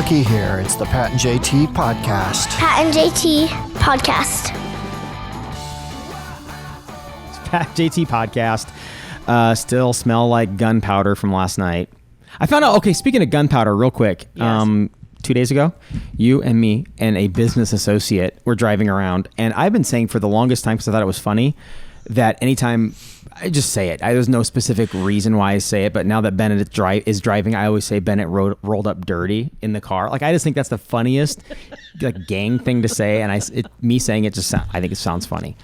Rookie here. It's the Pat and JT podcast. Pat and JT podcast. It's Pat and JT podcast. Still smell like gunpowder from last night. I found out, okay, speaking of gunpowder, real quick. Yes. 2 days ago, you and me and a business associate were driving around. And I've been saying for the longest time, because I thought it was funny, that anytime I just say it. There's no specific reason why I say it, but now that Bennett is driving, I always say Bennett rolled up dirty in the car. Like, I just think that's the funniest like gang thing to say, and me saying it I think it sounds funny.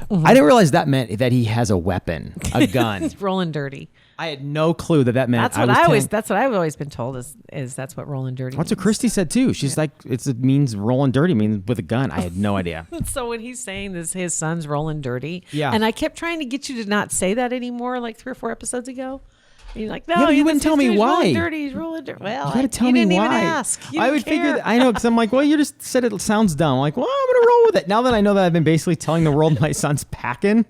Mm-hmm. I didn't realize that meant that he has a weapon, a gun. It's rolling dirty. I had no clue that meant. That's what I've always been told is that's what rolling dirty. That's what Christy said too. She's like, it means rolling dirty means with a gun. I had no idea. So when he's saying this, his son's rolling dirty. Yeah. And I kept trying to get you to not say that anymore, like 3 or 4 episodes ago. And you're like, no, you wouldn't tell me why. He's rolling dirty. Well, you gotta tell me didn't why. Even ask. I would figure. I know, because I'm like, well, you just said it sounds dumb. I'm like, well, I'm gonna roll with it. Now that I know that I've been basically telling the world my son's packing.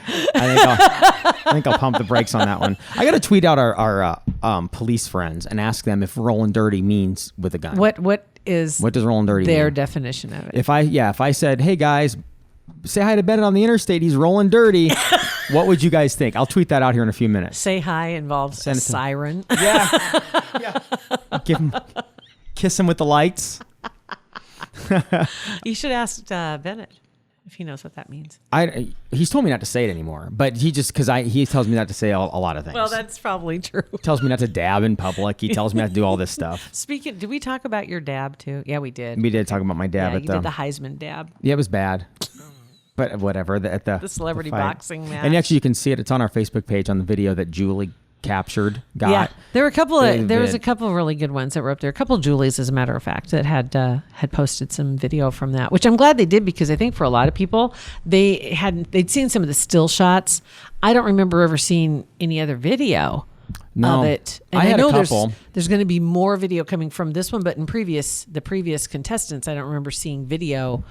I think I'll pump the brakes on that one. I got to tweet out our police friends and ask them if rolling dirty means with a gun. What does rolling dirty their mean? definition of it? If I said, hey guys, say hi to Bennett on the interstate, he's rolling dirty. What would you guys think? I'll tweet that out here in a few minutes. Say hi involves a siren. Yeah. Kiss him with the lights. You should ask Bennett if he knows what that means. He's told me not to say it anymore, but he tells me not to say a lot of things. Well, that's probably true. Tells me not to dab in public. He tells me not to do all this stuff. Did we talk about your dab too? Yeah, we did. We did talk about my dab. Yeah, you did the Heisman dab. Yeah, it was bad. But whatever. The celebrity boxing match. And actually, you can see it. It's on our Facebook page on the video that Julie captured. Yeah, there were a couple was a couple of really good ones that were up there. A couple of Julies, as a matter of fact, that had posted some video from that, which I'm glad they did, because I think for a lot of people they'd seen some of the still shots. I don't remember ever seeing any other video of it. And I know there's going to be more video coming from this one, but in the previous contestants, I don't remember seeing video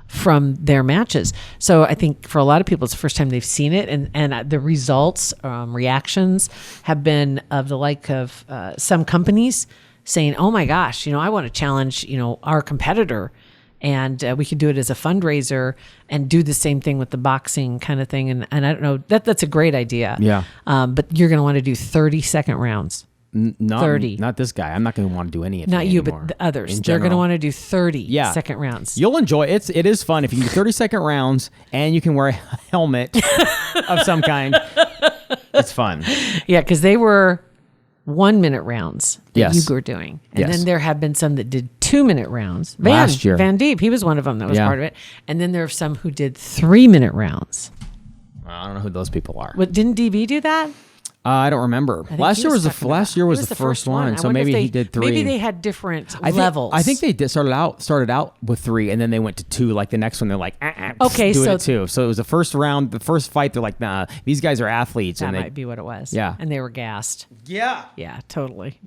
from their matches. So I think for a lot of people, it's the first time they've seen it, and the results, reactions have been of the like of some companies saying, oh my gosh, I want to challenge, our competitor, and we could do it as a fundraiser and do the same thing with the boxing kind of thing. And I don't know, that's a great idea. Yeah. But you're going to want to do 30-second rounds. 30. Not this guy. I'm not going to want to do any of it. Not you, anymore. but the others. They're going to want to do 30-second rounds. You'll enjoy it. It is fun if you can do 30-second rounds and you can wear a helmet of some kind. It's fun. Yeah, because they were 1-minute rounds that you were doing. And then there have been some that did 2-minute rounds. Last year. Van Deep, he was one of them that was part of it. And then there are some who did 3-minute rounds. I don't know who those people are. Didn't DB do that? I don't remember. Last year was the first one, so maybe he did 3. Maybe they had different levels. I think they started out with 3, and then they went to 2. Like the next one, they're like, okay, do it at 2. So it was the first round, the first fight. They're like, nah, these guys are athletes. That might be what it was. Yeah, and they were gassed. Yeah, totally.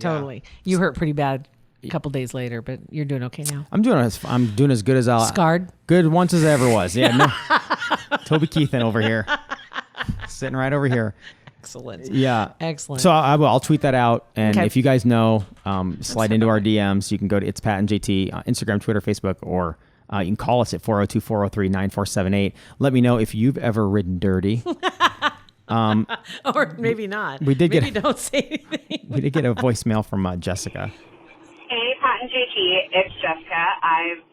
You hurt pretty bad a couple days later, but you're doing okay now. I'm doing as good as I'll. Scarred. Good once as I ever was. Yeah, no. Toby Keithan over here, sitting right over here. Excellent. Yeah. Excellent. So I'll tweet that out. And if you guys know, slide into our DMs. You can go to It's Pat and JT, Instagram, Twitter, Facebook, or you can call us at 402-403-9478. Let me know if you've ever ridden dirty. Or maybe not. Maybe don't say anything. We did get a voicemail from Jessica. Hey, Pat and JT, it's Jessica. I've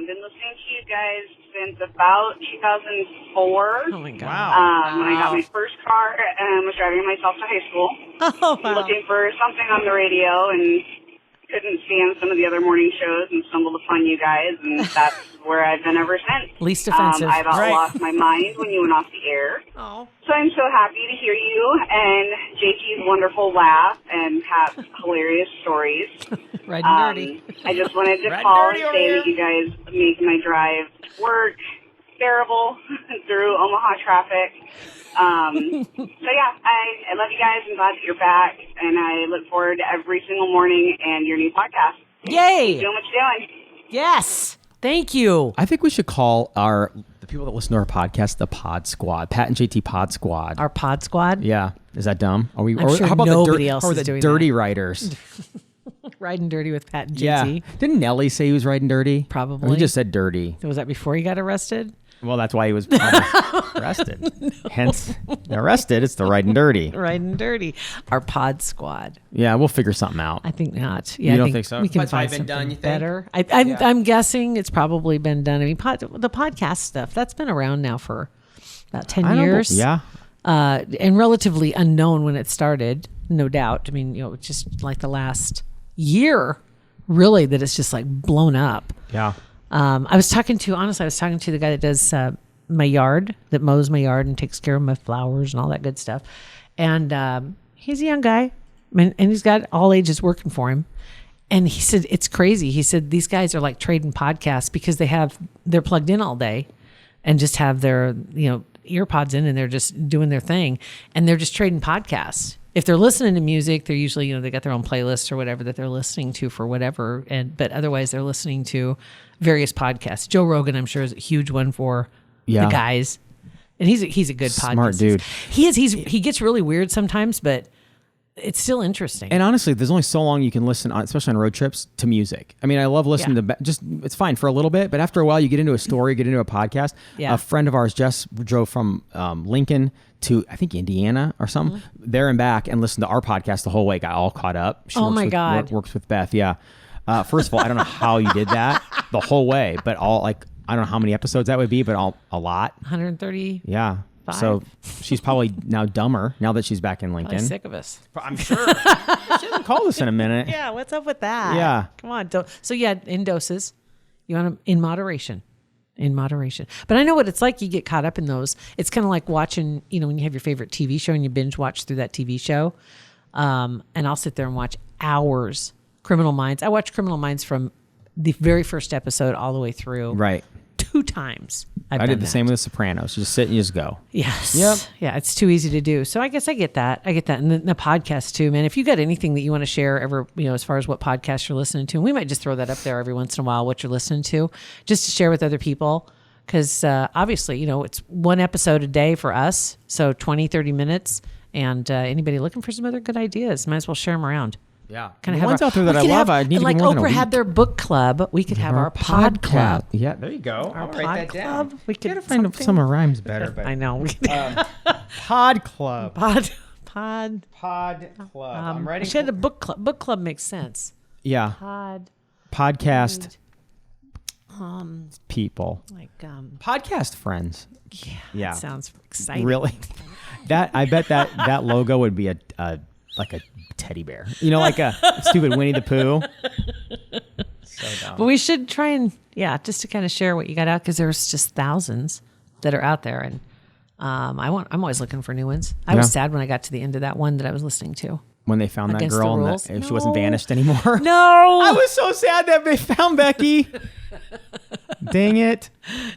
been listening to you guys since about 2004. Oh my God! When I got my first car and was driving myself to high school. Oh wow! Looking for something on the radio and couldn't stand some of the other morning shows and stumbled upon you guys, and that's where I've been ever since. Least offensive. I about lost my mind when you went off the air. Oh. So I'm so happy to hear you and JT's wonderful laugh and Pat's hilarious stories. Riding dirty. I just wanted to call and say that you guys make my drive to work bearable through Omaha traffic. So yeah, I love you guys. I'm glad that you're back, and I look forward to every single morning and your new podcast. Yay! Keep doing what you're doing. Yes. Thank you. I think we should call the people that listen to our podcast the Pod Squad, Pat and JT Pod Squad. Our Pod Squad. Yeah. Is that dumb? I'm sure how about nobody else is the doing Dirty that. Writers? Riding dirty with Pat and JT. Yeah. Didn't Nelly say he was riding dirty? Probably. Or he just said dirty. Was that before he got arrested? Well, that's why he was probably arrested. No. Hence, arrested. It's the riding dirty. Riding dirty. Our pod squad. Yeah, we'll figure something out. I think not. Yeah, You I don't think so? We can It's find probably been something done, you think? better. I'm guessing it's probably been done. I mean, the podcast stuff, that's been around now for about 10 years. Yeah. And relatively unknown when it started, no doubt. I mean, it's just like the last year, really, that it's just like blown up. Yeah. I was talking to the guy that does my yard, that mows my yard and takes care of my flowers and all that good stuff. And he's a young guy, and he's got all ages working for him. And he said, it's crazy. He said, these guys are like trading podcasts because they're plugged in all day and just have their, ear pods in, and they're just doing their thing. And they're just trading podcasts. If they're listening to music, they're usually, they got their own playlists or whatever that they're listening to for whatever. But otherwise they're listening to various podcasts. Joe Rogan, I'm sure, is a huge one for the guys. And he's a good Smart podcast. dude. He is. He gets really weird sometimes, but it's still interesting. And honestly, there's only so long you can listen, especially on road trips, to music. I mean, I love listening to it's fine for a little bit, but after a while, you get into a story, get into a podcast. Yeah. A friend of ours just drove from Lincoln to, I think, Indiana or something, there and back, and listened to our podcast the whole way. Got all caught up. She God. Works with Beth. Yeah. First of all, I don't know how you did that the whole way, but I don't know how many episodes that would be, but a lot. 130. Yeah. So she's probably now dumber now that she's back in Lincoln. Probably sick of us. I'm sure. She hasn't called us in a minute. Yeah, what's up with that? Yeah. Come on. So in doses. You want them in moderation. In moderation. But I know what it's like. You get caught up in those. It's kind of like watching, when you have your favorite TV show and you binge watch through that TV show. And I'll sit there and watch hours. Criminal Minds. I watched Criminal Minds from the very first episode all the way through. Right. 2 times. I did the same with The Sopranos. You just sit and you just go. Yes. Yep. Yeah, it's too easy to do. So I guess I get that. And the podcast too, man. If you got anything that you want to share ever, as far as what podcasts you're listening to, and we might just throw that up there every once in a while, what you're listening to, just to share with other people. Because obviously, it's one episode a day for us. So 20, 30 minutes. And anybody looking for some other good ideas, might as well share them around. Yeah. Kind of the ones out there that I love, I need like more than a Oprah week. had their book club. We could have our pod club. Yeah, there you go. Our I'll write pod that down. club. We could gotta find some rhymes better. But I know. pod club. Pod. Pod club. I'm writing. She had a book club. Book club makes sense. Yeah. Podcast. People. Like Podcast friends. Yeah. That sounds exciting. Really? I bet that logo would be like a teddy bear. Like a stupid Winnie the Pooh. So dumb. But we should try and just to kind of share what you got out, because there's just thousands that are out there, and I'm always looking for new ones. I was sad when I got to the end of that one that I was listening to. When they found that Against girl the and Rules? she wasn't vanished anymore. No, I was so sad that they found Becky. Dang it.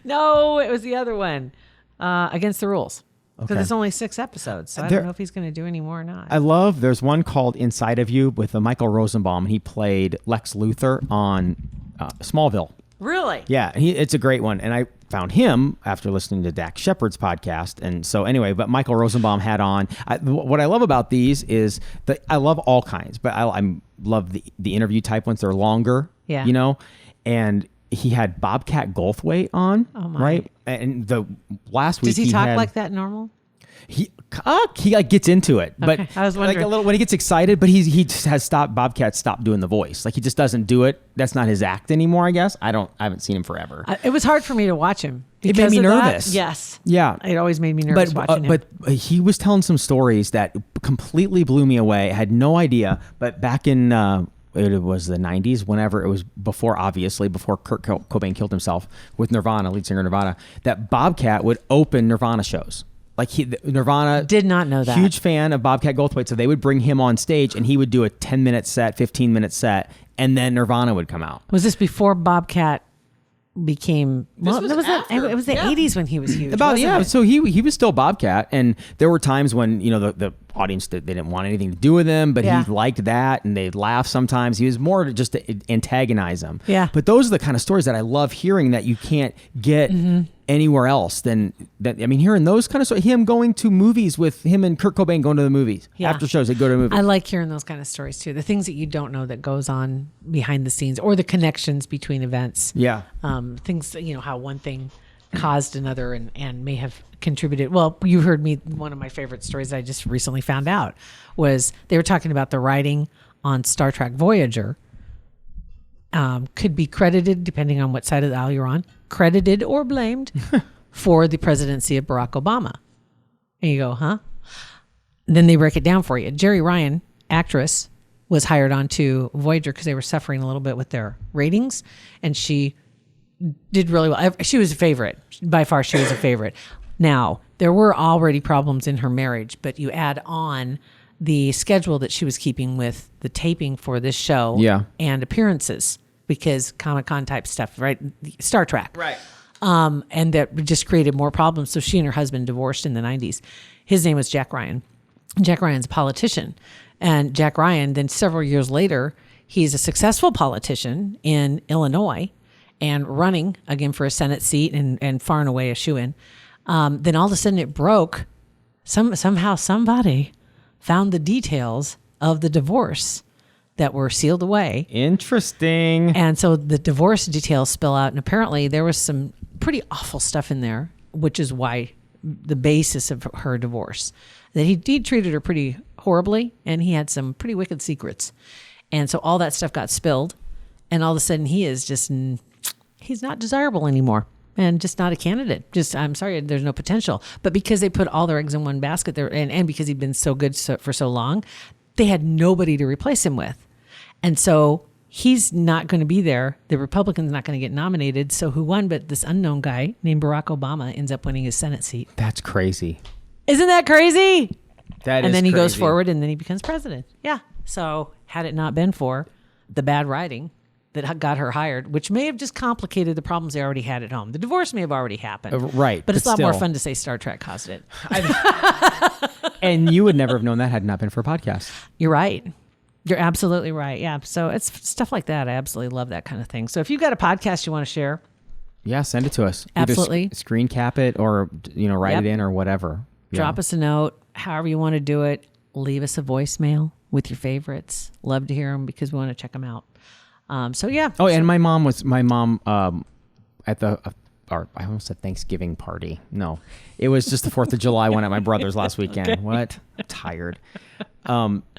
No, it was the other one, Against the Rules. Because Okay. there's only 6 episodes, so I don't know if he's going to do any more or not. There's one called Inside of You with Michael Rosenbaum. He played Lex Luthor on Smallville. Really? Yeah, it's a great one. And I found him after listening to Dax Shepard's podcast. And so anyway, but Michael Rosenbaum had on. What I love about these is that I love all kinds, but I love the interview type ones. They're longer, and he had Bobcat Goldthwait on, right? And the last week does he talk like that normal? He like gets into it, but I was wondering. like a little when he gets excited. But he just has stopped. Bobcat stopped doing the voice. Like he just doesn't do it. That's not his act anymore. I guess I haven't seen him forever. It was hard for me to watch him. It made me because of that. nervous. Yes. Yeah. It always made me nervous watching him. But he was telling some stories that completely blew me away. I had no idea. But back in it was the 90s, whenever it was before Kurt Cobain killed himself with Nirvana, lead singer Nirvana, that Bobcat would open Nirvana shows. Like Nirvana did not know that. Huge fan of Bobcat Goldthwait, so they would bring him on stage and he would do a 10-minute set, 15-minute set, and then Nirvana would come out. Was this before Bobcat became? It was the 80s when he was huge. So he was still Bobcat, and there were times when the audience they didn't want anything to do with him, but he liked that, and they'd laugh sometimes. He was more to just to antagonize them. Yeah. But those are the kind of stories that I love hearing that you can't get anywhere else than that. I mean, hearing those kind of him going to movies with him and Kurt Cobain going to the movies after shows. They go to movies. I like hearing those kind of stories too. The things that you don't know that goes on behind the scenes, or the connections between events. Yeah. Things, how one thing caused another and may have contributed. Well, you heard me. One of my favorite stories I just recently found out was they were talking about the writing on Star Trek Voyager. Could be credited, depending on what side of the aisle you're on, credited or blamed for the presidency of Barack Obama. And you go, huh? Then they break it down for you. Jerry Ryan, actress, was hired onto Voyager because they were suffering a little bit with their ratings, and she did really well. She was a favorite. By far, she was a favorite. Now, there were already problems in her marriage, but you add on the schedule that she was keeping with the taping for this show and appearances, because Comic-Con type stuff, right? Star Trek. Right. And that just created more problems. So she and her husband divorced in the 90s. His name was Jack Ryan. Jack Ryan's a politician. And Jack Ryan, then several years later, he's a successful politician in Illinois and running again for a Senate seat and far and away a shoo-in. Then all of a sudden it broke. Somehow somebody found the details of the divorce that were sealed away. Interesting. And so the divorce details spill out, and apparently there was some pretty awful stuff in there, which is why the basis of her divorce. That he treated her pretty horribly, and he had some pretty wicked secrets. And so all that stuff got spilled, and all of a sudden he's not desirable anymore. And just not a candidate. I'm sorry, there's no potential. But because they put all their eggs in one basket there, and because he'd been so good for so long, they had nobody to replace him with. And so he's not going to be there. The Republican's not going to get nominated. So who won? But this unknown guy named Barack Obama ends up winning his Senate seat. That's crazy. Isn't that crazy? And then he goes forward, and then he becomes president. Yeah. So had it not been for the bad writing that got her hired, which may have just complicated the problems they already had at home. The divorce may have already happened. Right. But it's a lot more fun to say Star Trek caused it. And you would never have known that had not been for a podcast. You're right. You're absolutely right. Yeah. So it's stuff like that. I absolutely love that kind of thing. So if you've got a podcast you want to share. Yeah, send it to us. Absolutely. Either screen cap it or, write it in or whatever. Drop us a note, however you want to do it. Leave us a voicemail with your favorites. Love to hear them because we want to check them out. So yeah. Oh, and my mom at the, or I almost said Thanksgiving party. No, it was just the 4th of July one at my brother's last weekend. Okay. What? I'm tired.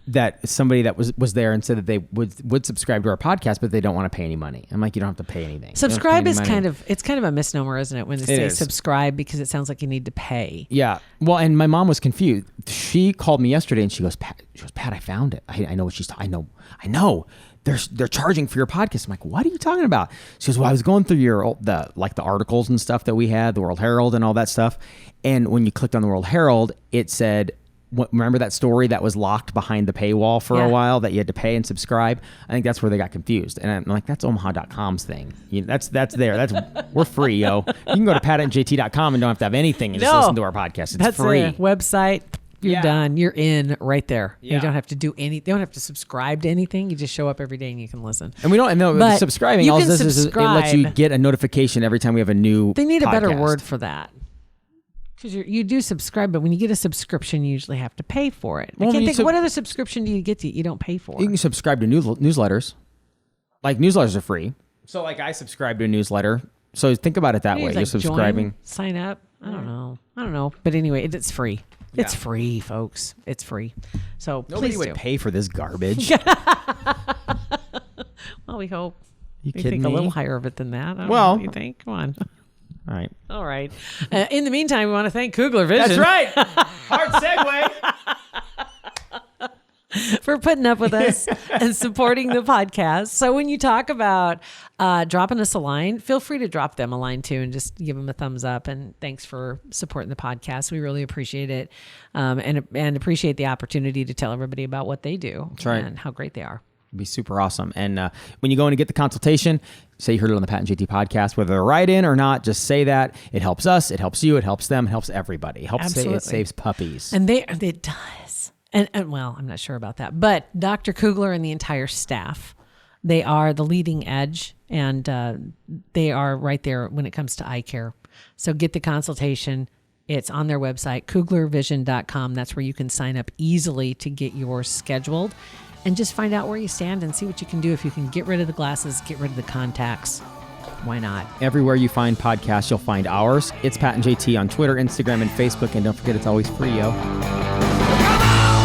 That somebody that was there and said that they would subscribe to our podcast, but they don't want to pay any money. I'm like, you don't have to pay anything. Subscribe is kind of a misnomer, isn't it? When they say subscribe, because it sounds like you need to pay. Yeah. Well, and my mom was confused. She called me yesterday and she goes, Pat, I found it. I know what she's talking. I know. They're charging for your podcast. I'm like, what are you talking about? She goes, well, I was going through the articles and stuff that we had, the World Herald and all that stuff. And when you clicked on the World Herald, it said, remember that story that was locked behind the paywall for a while that you had to pay and subscribe? I think that's where they got confused. And I'm like, that's Omaha.com's thing. That's there. We're free, yo. You can go to patandjt.com and don't have to have anything and just listen to our podcast. It's free. That's a website. You're done. You're in right there. Yeah. You don't have to do any. They don't have to subscribe to anything. You just show up every day and you can listen. And we don't. No, subscribing. All this is it lets you get a notification every time we have a new. They need podcast. A better word for that. Because you do subscribe, but when you get a subscription, you usually have to pay for it. I can't think. What other subscription do you get you don't pay for? You can subscribe to newsletters. Like newsletters are free. So like I subscribe to a newsletter. So think about it that way. You're subscribing. Sign up. I don't know. But anyway, it's free. Yeah. It's free, folks. It's free. So nobody would pay for this garbage. Well, we hope. You we kidding think me? a little higher of it than that. I don't know what you think? Come on. All right. In the meantime, we want to thank Kugler Vision. That's right. Hard segue. For putting up with us and supporting the podcast. So when you talk about dropping us a line, feel free to drop them a line too and just give them a thumbs up. And thanks for supporting the podcast. We really appreciate it, and appreciate the opportunity to tell everybody about what they do. That's right. And how great they are. It'd be super awesome. And when you go in and get the consultation, say you heard it on the Pat and JT podcast, whether they're right in or not, just say that. It helps us. It helps you. It helps them. It helps everybody. It helps. It saves puppies. And it does. And well, I'm not sure about that, but Dr. Kugler and the entire staff, they are the leading edge, and they are right there when it comes to eye care. So get the consultation. It's on their website, kuglervision.com. That's where you can sign up easily to get yours scheduled and just find out where you stand and see what you can do. If you can get rid of the glasses, get rid of the contacts. Why not? Everywhere you find podcasts, you'll find ours. It's Pat and JT on Twitter, Instagram, and Facebook. And don't forget, it's always free, yo.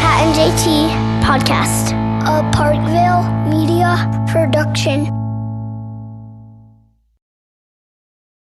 Pat and JT Podcast. A Parkville Media Production.